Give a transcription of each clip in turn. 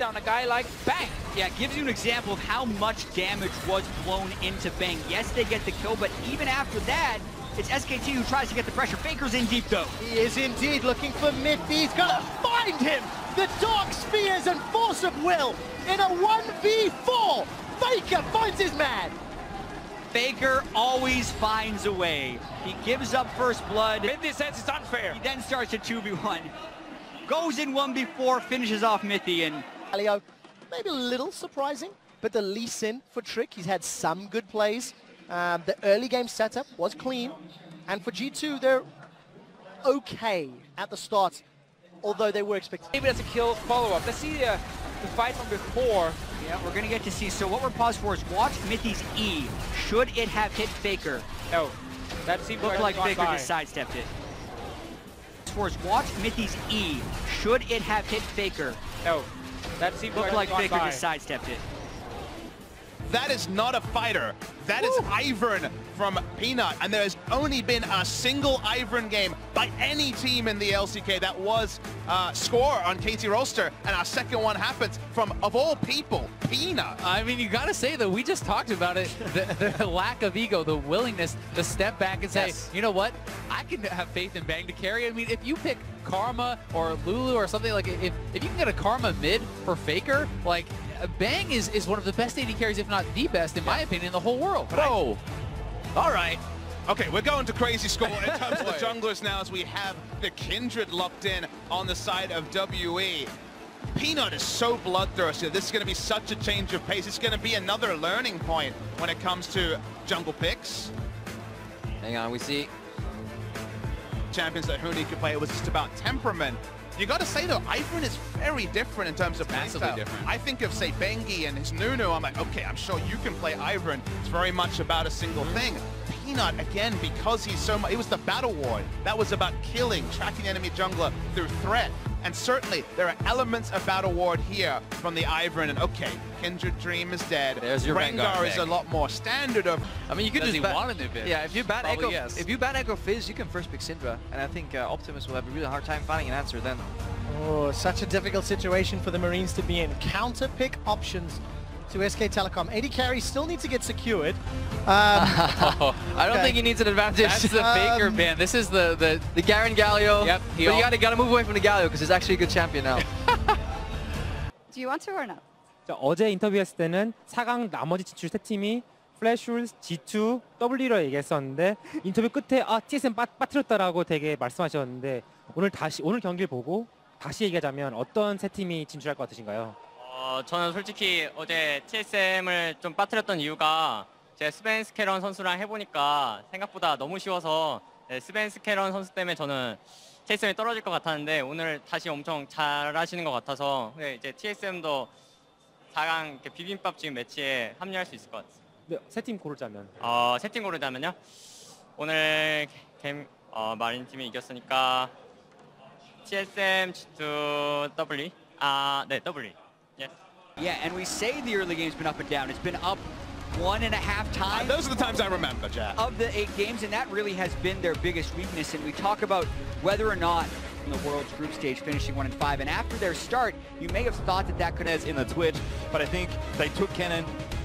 down a guy like Bang. Yeah, it gives you an example of how much damage was blown into Bang. Yes, they get the kill, but even after that, it's SKT who tries to get the pressure. Faker's in deep, though. He is indeed looking for Mithy. He's gonna find him! The Dark Spears and Force of Will in a 1v4! Faker finds his man! Faker always finds a way. He gives up first blood. Mithy says it's unfair. He then starts a 2v1. Goes in 1v4, finishes off Mithy, and Galio, maybe a little surprising, but the Lee Sin for Trick, he's had some good plays. The early game setup was clean, and for G2, they're okay at the start, although they were expecting. Maybe that's a kill follow-up. Let's see the fight from before. yeah, we're gonna get to see. So what we're paused for is watch Mithy's E. Should it have hit Faker? No, that seems Looked like Faker by. just sidestepped it. Watch Mithy's E. Should it have hit Faker? No, that seems Looked like Faker by. just sidestepped it. That is not a fighter. That is Ivern from Peanut, and there has only been a single Ivern game by any team in the LCK that was score on KT Roster, and our second one happens from, of all people, Peanut. I mean, you gotta say though, we just talked about it, the lack of ego, the willingness to step back and say, you know what, I can have faith in Bang to carry. I mean, if you pick Karma or Lulu or something, like if you can get a Karma mid for Faker, like Bang is one of the best AD carries, if not the best, in my opinion, in the whole world. Whoa. All right. Okay, we're going to crazy score in terms of the junglers now as we have the Kindred locked in on the side of WE. Peanut is so bloodthirsty. This is going to be such a change of pace. It's going to be another learning point when it comes to jungle picks. Hang on, we see. Champions that Huni could play, it was just about temperament. You got to say though, Ivern is very different in terms of Massively playstyle. different. I think of say Bengi and his Nunu, I'm like, okay, I'm sure you can play Ivern. It's very much about a single thing. Peanut, again, because he's so much, it was the battle ward. That was about killing, tracking enemy jungler through threat. And certainly, there are elements of battle ward here from the Ivern, and okay, Kindred Dream is dead. There's your Vanguard Rengar is a lot more standard of. I mean, you could Does just he want it, yeah. If you ban Probably Echo, yes. if you ban Echo Fizz, you can first pick Syndra, and I think Optimus will have a really hard time finding an answer then. Oh, such a difficult situation for the Marines to be in. Counter pick options to SK Telecom. AD carry still need to get secured. I don't think he needs an advantage. That's the Faker ban. This is the Garen Galio. Yep. But you gotta move away from the Galio because he's actually a good champion now. Do you want to or not? 자, 어제 인터뷰했을 때는 4강 나머지 진출 세 팀이 플래슐, G2, W로 얘기했었는데 인터뷰 끝에 TSM 빠뜨렸다라고 되게 말씀하셨는데 오늘 경기를 보고 다시 얘기하자면 어떤 세 팀이 진출할 것 같으신가요? 저는 솔직히 어제 TSM을 좀 빠뜨렸던 이유가 제 스벤스케런 선수랑 해보니까 생각보다 너무 쉬워서 스벤스케런 선수 때문에 저는 TSM이 떨어질 것 같았는데 오늘 다시 엄청 잘하시는 것 같아서 이제 TSM도 4강 비빔밥 지금 매치에 합류할 수 있을 것 같아요. 네, 세 팀 고르자면? 세 팀 고르자면요? 오늘 마린팀이 이겼으니까 TSM, G2, W. 네, W. Yes. Yeah, and we say the early game's been up and down. It's been up 1.5 times. Those are the times I remember, Jack. Of the 8 games, and that really has been their biggest weakness. And we talk about whether or not in the World's group stage finishing 1-5. And after their start, you may have thought that could have in the Twitch, but I think they took Kennen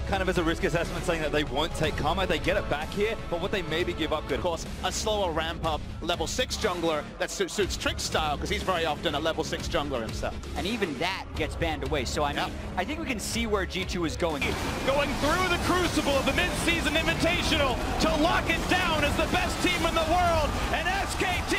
kind of as a risk assessment, saying that they won't take Karma. They get it back here, but what they maybe give up could. Of course, a slower ramp up level 6 jungler that suits Trick's style because he's very often a level 6 jungler himself. And even that gets banned away. So I mean, I think we can see where G2 is going. Going through the crucible of the mid-season invitational to lock it down as the best team in the world, and SKT